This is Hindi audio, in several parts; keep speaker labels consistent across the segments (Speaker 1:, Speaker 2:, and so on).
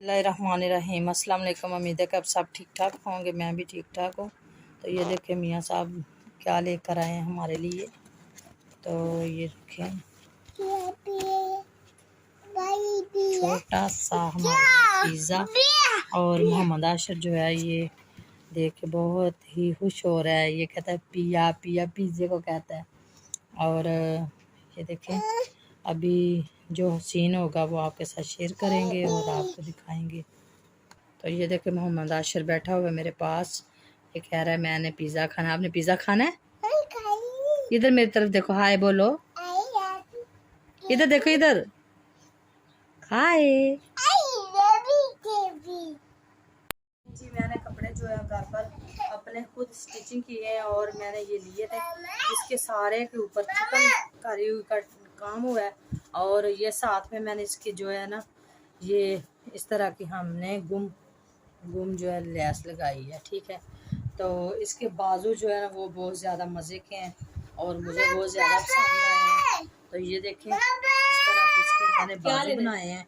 Speaker 1: बिस्मिल्लाहिर्रहमानिर्रहीम। अस्सलाम वालेकुम। उम्मीद है कि आप सब ठीक ठाक होंगे, मैं भी ठीक ठाक हूँ। तो ये देखें मियाँ साहब क्या लेकर आए हैं हमारे लिए। तो ये देखें छोटा सा हमारा पिज़्ज़ा, और मोहम्मद आशिर जो है ये देख के बहुत ही खुश हो रहा है। ये कहता है पिया पिया, पिज़्ज़े को कहता है। और ये देखें अभी जो सीन होगा वो आपके साथ शेयर करेंगे और आपको दिखाएंगे। तो ये देखें मोहम्मद आशिर बैठा हुआ है मेरे पास। ये कह रहा है मैंने पिज़्ज़ा खाना। आपने पिज़्ज़ा खाना है? इधर मेरी तरफ देखो, हाय बोलो। इधर देखो, इधर हाय। जी मैंने कपड़े जो है घर पर अपने खुद स्टिचिंग किए हैं और मैंने ये लिए थे। इसके सारे के ऊपर चिकनकारी का काम हुआ है और ये साथ में मैंने इसकी जो है ना ये इस तरह की हमने गुम जो है लैस लगाई है। ठीक है, तो इसके बाजू जो है ना वो बहुत ज़्यादा मज़े के हैं और मुझे बहुत ज़्यादा पसंद आए हैं। तो ये देखें इस तरह के इसके मैंने बाजू बनाए हैं,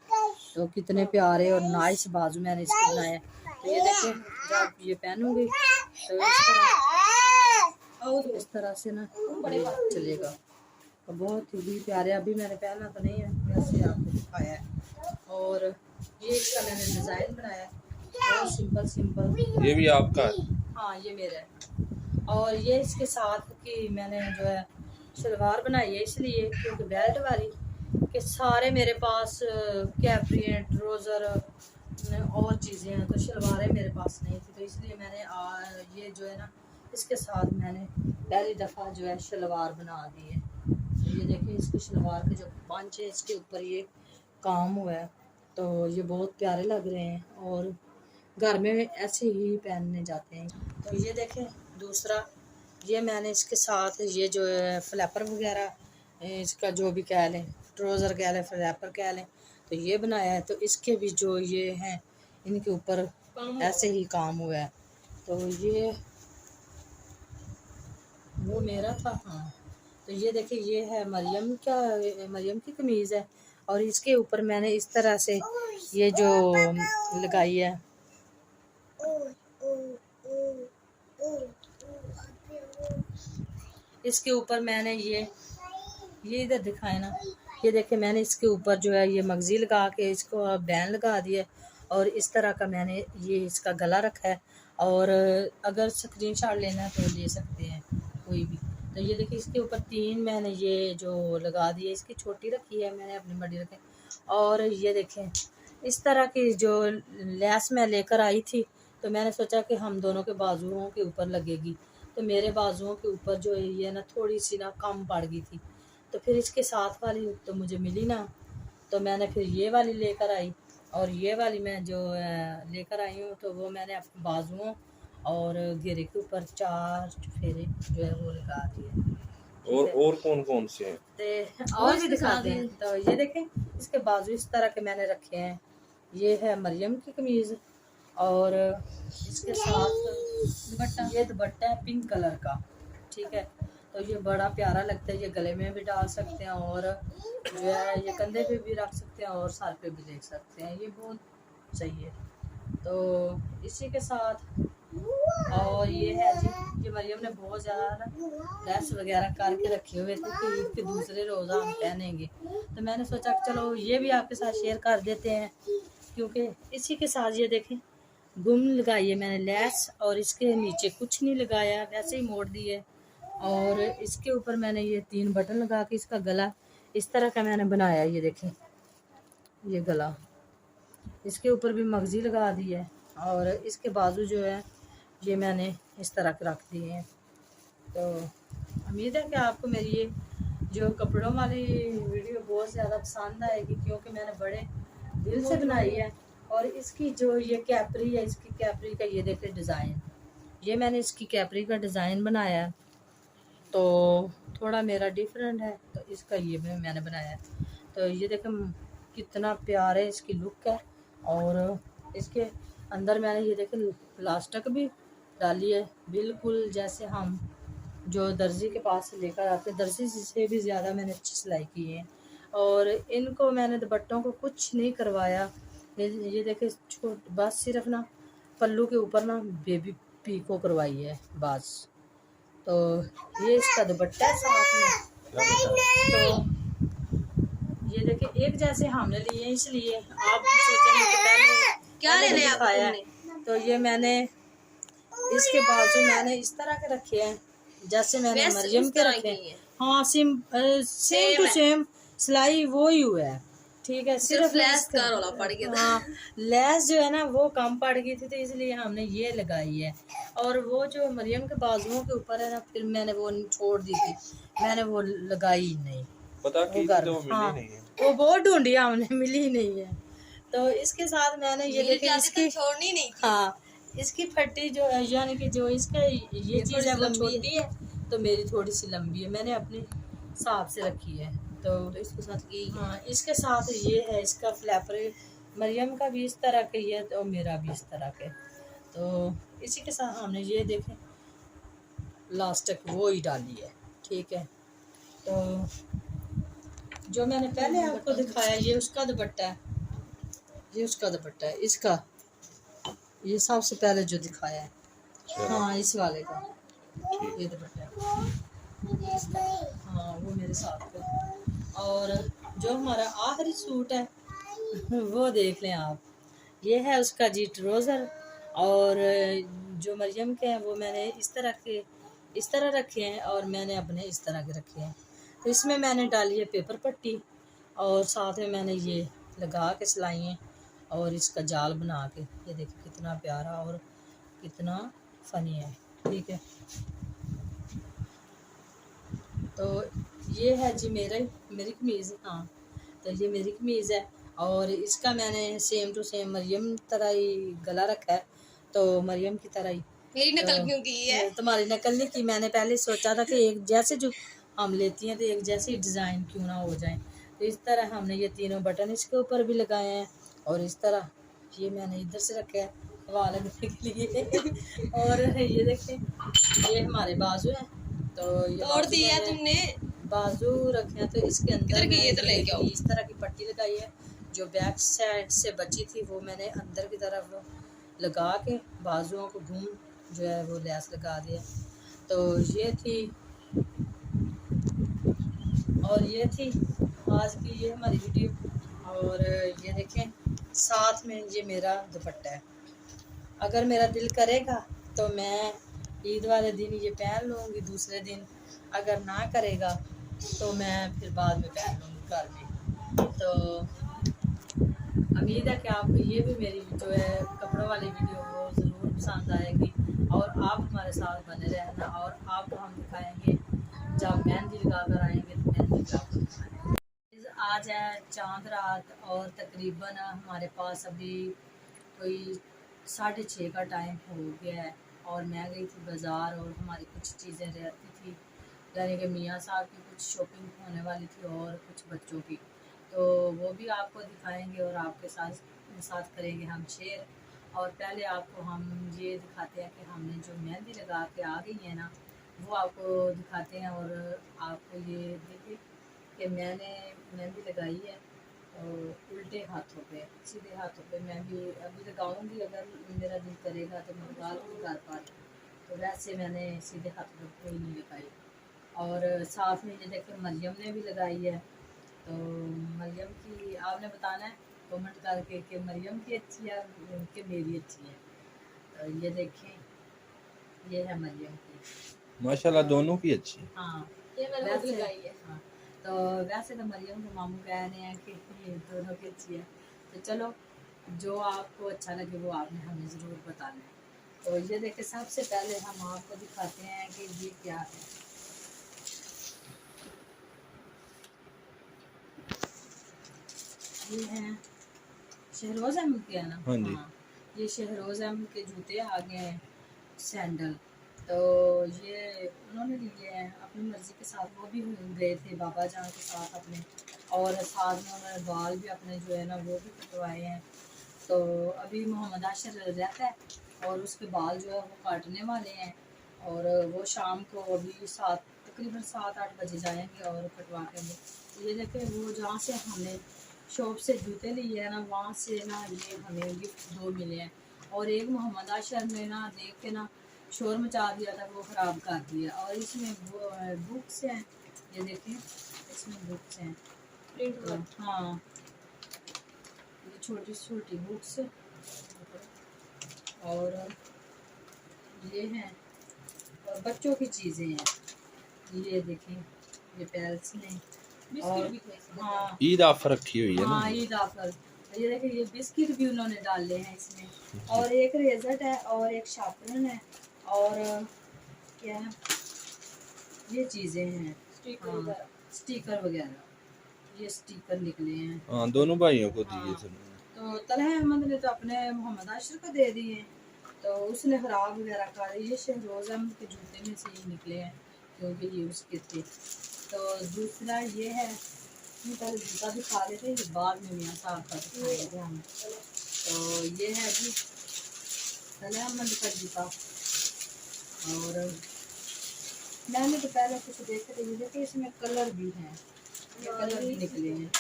Speaker 1: तो कितने प्यारे और नाइस बाजू मैंने इसके बनाए हैं। तो ये देखें जब ये पहनूंगी तो इस तरह से ना चलेगा, तो बहुत ही प्यारे। अभी मैंने पहना तो नहीं है, वैसे आपको दिखाया है। और ये इसका मैंने डिज़ाइन बनाया है, बहुत सिंपल।
Speaker 2: ये भी आपका है?
Speaker 1: हाँ ये मेरा है। और ये इसके साथ की मैंने जो है शलवार बनाई है, इसलिए क्योंकि बेल्ट वाली के सारे मेरे पास कैपरी हैं, ट्राउज़र और चीज़ें हैं, तो शलवारें मेरे पास नहीं थी। तो इसलिए मैंने ये जो है ना इसके साथ मैंने पहली दफ़ा जो है शलवार बना दी है। तो ये देखिए इसकी शलवार के जो पंच है इसके ऊपर ये काम हुआ है, तो ये बहुत प्यारे लग रहे हैं और घर में ऐसे ही पहनने जाते हैं। तो ये देखें दूसरा, ये मैंने इसके साथ ये जो है फ्लैपर वगैरह इसका जो भी कह लें, ट्राउज़र कह लें, फ्लैपर कह लें, तो ये बनाया है। तो इसके भी जो ये हैं इनके ऊपर ऐसे ही काम हुआ है। तो ये वो मेरा था। हाँ, तो ये देखिए ये है मरियम की कमीज़ है और इसके ऊपर मैंने इस तरह से ये जो लगाई है, इसके ऊपर मैंने ये इधर दिखाए ना, ये देखिए मैंने इसके ऊपर जो है ये मगजी लगा के इसको बैन लगा दिया और इस तरह का मैंने ये इसका गला रखा है। और अगर स्क्रीनशॉट लेना है तो ले सकते हैं कोई भी। तो ये देखिए इसके ऊपर 3 मैंने ये जो लगा दिए, इसकी छोटी रखी है मैंने, अपनी बड़ी रखी। और ये देखें इस तरह की जो लैस मैं लेकर आई थी, तो मैंने सोचा कि हम दोनों के बाजुओं के ऊपर लगेगी। तो मेरे बाजुओं के ऊपर जो है ये ना थोड़ी सी ना कम पड़ गई थी, तो फिर इसके साथ वाली तो मुझे मिली ना, तो मैंने फिर ये वाली लेकर आई। और ये वाली मैं जो लेकर आई हूँ तो वो मैंने अपने बाजुओं और घेरे के ऊपर 4 फेरे जो है वो लगा दिए।
Speaker 2: और कौन कौन से हैं?
Speaker 1: तो और भी दिखाते हैं। तो ये देखें इसके बाजू इस तरह के मैंने रखे हैं। ये है मरियम की कमीज़ और इसके साथ ये दुपट्टा है पिंक कलर का। ठीक है, तो ये बड़ा प्यारा लगता है, ये गले में भी डाल सकते हैं और जो है ये कंधे पे भी रख सकते हैं और सर पे भी देख सकते हैं, ये बहुत सही है। तो इसी के साथ और ये है जी, ये मरियम ने बहुत ज़्यादा ना लेस वगैरह करके रखे हुए थे कि ईद के दूसरे रोज़ा हम पहनेंगे, तो मैंने सोचा चलो ये भी आपके साथ शेयर कर देते हैं। क्योंकि इसी के साथ ये देखें गुम लगाई है मैंने लेस और इसके नीचे कुछ नहीं लगाया, वैसे ही मोड़ दी है। और इसके ऊपर मैंने ये 3 बटन लगा के इसका गला इस तरह का मैंने बनाया। ये देखें ये गला, इसके ऊपर भी मगजी लगा दी है और इसके बाजू जो है ये मैंने इस तरह के रख दिए हैं। तो उम्मीद है कि आपको मेरी ये जो कपड़ों वाली वीडियो बहुत ज़्यादा पसंद आएगी, क्योंकि मैंने बड़े दिल से बनाई है। और इसकी जो ये कैपरी है, इसकी कैपरी का ये देखें डिज़ाइन, ये मैंने इसकी कैपरी का डिज़ाइन बनाया है, तो थोड़ा मेरा डिफरेंट है, तो इसका ये भी मैंने बनाया है। तो ये देखें कितना प्यारा है इसकी लुक है। और इसके अंदर मैंने ये देखें प्लास्टिक भी डाली है, बिल्कुल जैसे हम जो दर्जी के पास से लेकर आते हैं, दर्जी से भी ज़्यादा मैंने अच्छी सिलाई की है। और इनको मैंने दुपट्टों को कुछ नहीं करवाया, ये देखिए छोट बस सिर्फ ना पल्लू के ऊपर ना बेबी पीको करवाई है बस। तो ये इसका दुपट्टा है साथ में। तो ये देखिए एक जैसे हमने लिए इसलिए आप सोचेंगे कि पहले
Speaker 3: क्या लेने
Speaker 1: दिखाया है। तो ये मैंने इसके बाजू मैंने इस तरह के रखे हैं जैसे मैंने मरियम के रखे हैं। हाँ सेम टू सेम सिलाई वो ही हुआ है, ठीक है। सिर्फ
Speaker 3: लेस का रोला पड़ गया था।
Speaker 1: हाँ लेस जो है ना वो कम पड़ गई थी तो इसलिए हमने ये लगाई है। और वो जो मरियम के बाजुओं के ऊपर है ना फिर मैंने वो छोड़ दी थी, मैंने वो लगाई नहीं।
Speaker 2: पता
Speaker 1: वो
Speaker 2: की तो मिली
Speaker 1: हाँ
Speaker 2: नहीं है।
Speaker 1: वो बहुत ढूंढी हमने मिली ही नहीं है। तो इसके साथ मैंने ये देखी इसकी
Speaker 3: छोड़नी नहीं थी।
Speaker 1: हाँ इसकी फट्टी जो है यानी कि जो इसका ये चीज़ है वो छोटी है तो मेरी थोड़ी सी लंबी है, मैंने अपने हिसाब से रखी है। तो
Speaker 3: इसके साथ ये
Speaker 1: हाँ इसके साथ ये है इसका फ्लैपर, मरियम का भी इस तरह का ही है तो मेरा भी इस तरह के। तो इसी के साथ हमने ये देखें लास्ट तक वो ही डाली है, ठीक है। तो जो मैंने पहले आपको दिखाया ये उसका दुपट्टा है, ये उसका दुपट्टा है इसका, ये सबसे पहले जो दिखाया है। हाँ इस वाले का ये दुपट्टा है। हाँ वो मेरे साथ का। और जो हमारा आखिरी सूट है वो देख लें आप, ये है उसका जी ट्राउज़र। और जो मरियम के हैं वो मैंने इस तरह रखे हैं और मैंने अपने इस तरह के रखे हैं। तो इसमें मैंने डाली है पेपर पट्टी और साथ में मैंने ये लगा के सिलाई हैं और इसका जाल बना के। ये देखिए कितना प्यारा और कितना फनी है, ठीक है। तो ये है जी मेरी कमीज़। हाँ तो ये मेरी कमीज़ है और इसका मैंने सेम टू सेम मरियम तरह ही गला रखा है। तो मरियम की तरह ही
Speaker 3: मेरी नकल क्यों की है?
Speaker 1: तुम्हारी नकल नहीं की, मैंने पहले सोचा था कि एक जैसे जो हम लेती हैं तो एक जैसे डिज़ाइन क्यों ना हो जाए। तो इस तरह हमने ये तीनों बटन इसके ऊपर भी लगाए हैं और इस तरह ये मैंने इधर से रखा है हवा लगने के लिए। और ये देखें ये हमारे बाजू हैं। तो ये
Speaker 3: तोड़ दिया तुमने
Speaker 1: बाजू रखे हैं तो इसके अंदर
Speaker 3: ये तो लेके आओ।
Speaker 1: इस तरह की पट्टी लगाई है। जो बैक साइड से बची थी वो मैंने अंदर की तरफ लगा के बाजुओं को घूम जो है वो लैस लगा दिया। तो ये थी और ये थी आज की ये हमारी वीडियो। और ये देखें साथ में ये मेरा दुपट्टा है। अगर मेरा दिल करेगा तो मैं ईद वाले दिन ये पहन लूँगी, दूसरे दिन अगर ना करेगा तो मैं फिर बाद में पहन लूँगी घर में। तो उम्मीद है कि आपको ये भी मेरी जो है कपड़ों वाली वीडियो वो ज़रूर पसंद आएगी और आप हमारे साथ बने रहना। और आपको हम दिखाएंगे जब मेहंदी लगा कर आएंगे तो मेहंदी लगा कर दिखाएंगे। आज है चांद रात और तकरीबन हमारे पास अभी कोई 6:30 का टाइम हो गया है और मैं गई थी बाज़ार और हमारी कुछ चीज़ें रहती थी, यानी कि मियाँ साहब की कुछ शॉपिंग होने वाली थी और कुछ बच्चों की। तो वो भी आपको दिखाएंगे और आपके साथ करेंगे हम शेयर। और पहले आपको हम ये दिखाते हैं कि हमने जो मेहंदी लगा के आ गई है ना वो आपको दिखाते हैं। और आपको ये देखिए कि मैंने मेहंदी लगाई है और उल्टे हाथों पे, सीधे हाथों पे मैं भी अभी लगाऊंगी, अगर मेरा दिल करेगा तो मैं लगा लूँगी घर पर। तो वैसे मैंने सीधे हाथों पे कोई नहीं लगाई। और साथ में ये देखिए मरियम ने भी लगाई है। तो मरियम की आपने बताना है कमेंट करके कि मरियम की अच्छी है कि मेरी अच्छी है। तो ये देखें ये है मरियम की,
Speaker 2: माशाल्लाह दोनों की अच्छी है।
Speaker 1: हाँ
Speaker 3: ये मैंने खुद लगाई है।
Speaker 1: हाँ तो वैसे तो मरियम के मामू कह रहे हैं कि ये दोनों की अच्छी है। तो चलो जो आपको अच्छा लगे वो आपने हमें ज़रूर बताना है। तो ये देखिए सबसे पहले हम आपको दिखाते हैं कि ये क्या है। ये हैं शहरोज़ अहमद के है ना।
Speaker 2: हाँ जी।
Speaker 1: ये शहरोज़ अहमद के जूते आ गए हैं सैंडल। तो ये उन्होंने लिए हैं अपनी मर्ज़ी के साथ, वो भी गए थे बाबा जान के साथ अपने और साथ में उन्होंने बाल भी अपने जो है ना वो भी कटवाए हैं। तो अभी मोहम्मद आशिर रहता है और उसके बाल जो है वो काटने वाले हैं और वो शाम को अभी तकरीबन 7-8 बजे जाएंगे और कटवा के। तो ये देखें वो जहाँ से हमने शॉप से जूते लिए हैं ना, वहाँ से ना ये हमें गिफ्ट 2 मिले हैं। और एक मोहम्मद आशर ने ना देख के ना शोर मचा दिया था, वो ख़राब कर दिया। और इसमें बुक्स हैं, ये देखें इसमें बुक्स हैं।
Speaker 3: प्रिंट
Speaker 1: तो हाँ, ये छोटी छोटी बुक्स और ये हैं, और बच्चों की चीज़ें हैं। ये देखें, ये पेल्स ने, और हाँ
Speaker 2: ईद ऑफर रखी हुई है ना।
Speaker 1: हाँ ईद ऑफर। ये देखिए, ये बिस्किट भी उन्होंने डाले हैं इसमें, और एक रेजर है और एक शार्पनर है, और क्या है, ये चीज़ें हैं, स्टिकर वगैरह, ये स्टिकर निकले हैं।
Speaker 2: हाँ, दोनों भाइयों को दिए
Speaker 1: हाँ,
Speaker 2: थे।
Speaker 1: तो तलहा अहमद ने तो अपने मोहम्मद आशिर को दे दिए, तो उसने खराब वगैरह कर, ये शहरोज अहमद के जूते में से ही निकले हैं क्योंकि ये उसके थे। तो दूसरा ये है, पहले जूता दिखा रहे थे, ये बाद में मियाँ साहब का दिखाएंगे हम। तो ये है जी तलहा अहमद का जूता, और मैंने तो पहले कुछ देखे थे, ये देखिए इसमें कलर भी है, ये कलर भी निकले हैं।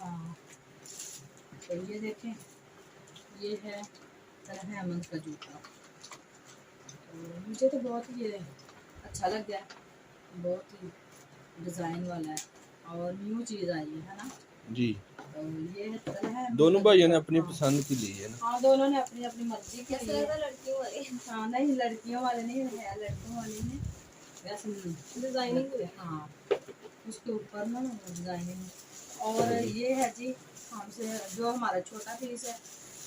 Speaker 1: हाँ, तो ये देखें, ये है तलहा अहमद का जूता। तो मुझे तो बहुत ही ये अच्छा लग गया, बहुत ही डिज़ाइन वाला है और न्यू चीज़ आई है ना।
Speaker 2: जी,
Speaker 1: तो ये है तलहा अहमद
Speaker 2: दोनों
Speaker 1: का
Speaker 2: भाइयों ने
Speaker 1: जूता।
Speaker 2: अपनी
Speaker 1: हाँ,
Speaker 2: पसंद की ली है ना।
Speaker 1: हाँ, दोनों ने अपनी अपनी मर्जी के लिए।
Speaker 3: लड़कियों वाले
Speaker 1: हाँ नहीं, लड़कियों वाले नहीं है, लड़कियों वाले ने वैसे
Speaker 3: डिजाइनिंग।
Speaker 1: हाँ, उसके ऊपर ना डिजाइनिंग। और ये है जी हमसे जो हमारा छोटा पीस है,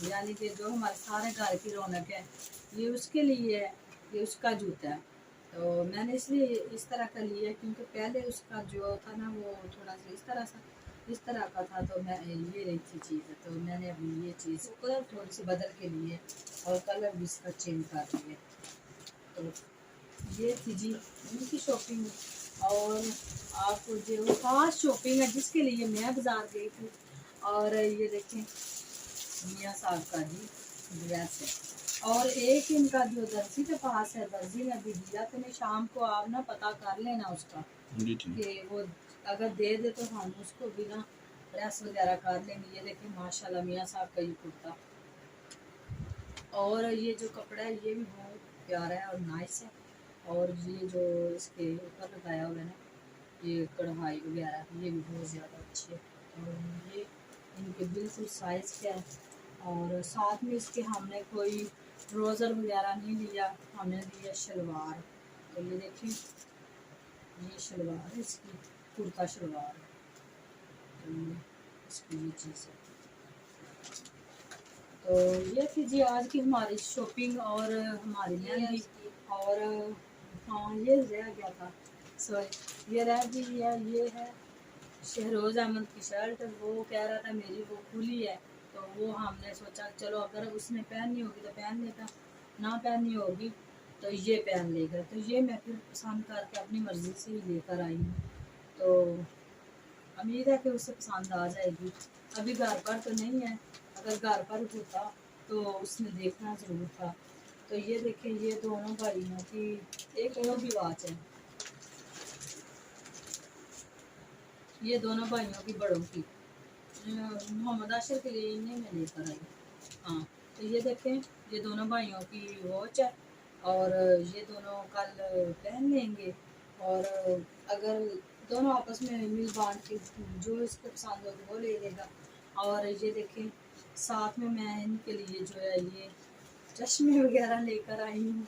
Speaker 1: यानी कि जो हमारे सारे घर की रौनक है, ये उसके लिए है, ये उसका जूता है। तो मैंने इसलिए इस तरह का लिया क्योंकि पहले उसका जो था ना वो थोड़ा सा इस तरह का था, तो मैं ये रही थी चीज़, तो मैंने अभी ये चीज़ थोड़ी सी बदल के लिए और कलर भी इसका चेंज कर दिए। तो ये थी जी उनकी शॉपिंग, और आपको जो खास शॉपिंग है जिसके लिए मैं बाज़ार गई थी। और ये देखें मियाँ साहब का जी ड्रेस है, और एक इनका जो दर्जी के पास है, दर्जी ने अभी दिया, तो मैं शाम को आप ना पता कर लेना उसका
Speaker 2: जी ठीक।
Speaker 1: कि वो अगर दे दे तो हम उसको भी ना प्रेस वगैरह कर लेंगे। ये देखिए माशाल्लाह मियाँ साहब का ये कुर्ता, और ये जो कपड़ा है ये भी बहुत प्यारा है और नाइस है। और ये जो इसके ऊपर लगाया हुआ है ना, ये कढ़ाई वगैरह, ये भी बहुत ज़्यादा अच्छी है। और ये इनके बिल्कुल साइज़ क्या है, और साथ में इसके हमने कोई ट्राउज़र वगैरह नहीं लिया, हमने लिया शलवार। तो ये देखिए ये शलवार है इसकी, कुर्ता शलवार, तो इसकी ये चीज़ है। तो ये थी जी आज की हमारी शॉपिंग और हमारी मेहंदी। और हाँ, ये रह गया था, सॉरी ये रह गई है, ये है शहरोज अहमद की शर्ट। वो कह रहा था मेरी वो खुली है, तो वो हमने सोचा चलो अगर उसने पहननी होगी तो पहन लेगा, ना पहननी होगी तो ये पहन लेगा। तो ये मैं फिर पसंद करके अपनी मर्ज़ी से ही लेकर आई हूँ, तो उम्मीद है कि उसे पसंद आ जाएगी। अभी घर पर तो नहीं है, अगर घर पर होता तो उसने देखना ज़रूर था। तो ये देखें, ये दोनों भाइयों की एक और भी वॉच है, ये दोनों भाइयों की बड़ों की, मोहम्मद आशिर के लिए इन्हें मैं लेकर आई। हाँ, तो ये देखें, ये दोनों भाइयों की वॉच है, और ये दोनों कल पहन लेंगे। और अगर दोनों आपस में मिल बांट के जो इसको पसंद होगा वो ले लेगा। और ये देखें साथ में मैं इनके लिए जो है ये चश्मे वगैरह लेकर आई हूँ।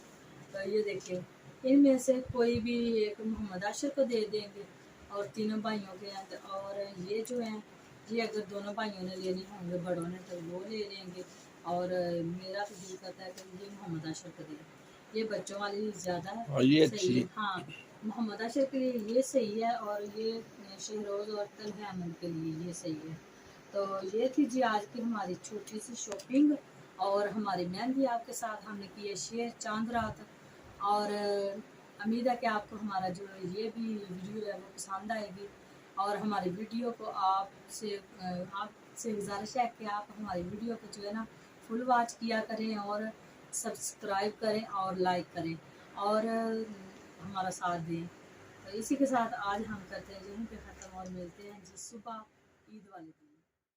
Speaker 1: तो ये देखें इनमें से कोई भी एक मोहम्मद आशिर को दे देंगे और तीनों भाइयों के अंदर, और ये जो हैं ये अगर दोनों भाइयों ने लेनी होंगे बड़ों ने तो वो ले लेंगे। और मेरा तो दिल करता है कि ये मोहम्मद आशिर को दे, ये बच्चों वाली ज़्यादा
Speaker 2: और ये
Speaker 1: सही
Speaker 2: अच्छी
Speaker 1: है। हाँ, मोहम्मद आशिर के लिए ये सही है, और ये शहरोज और तलहा अहमद के लिए ये सही है। तो ये थी जी आज की हमारी छोटी सी शॉपिंग, और हमारी मेहंदी आपके साथ हमने की है शेयर चांद रात। और उम्मीद है कि आपको हमारा जो ये भी वीडियो है वो पसंद आएगी। और हमारी वीडियो को आपसे गुजारिश है कि आप हमारी वीडियो को जो है ना फुल वॉच किया करें, और सब्सक्राइब करें और लाइक करें, और हमारा साथ दें। तो इसी के साथ आज हम करते हैं यहीं पे ख़त्म, और मिलते हैं जी सुबह ईद वाले दिन।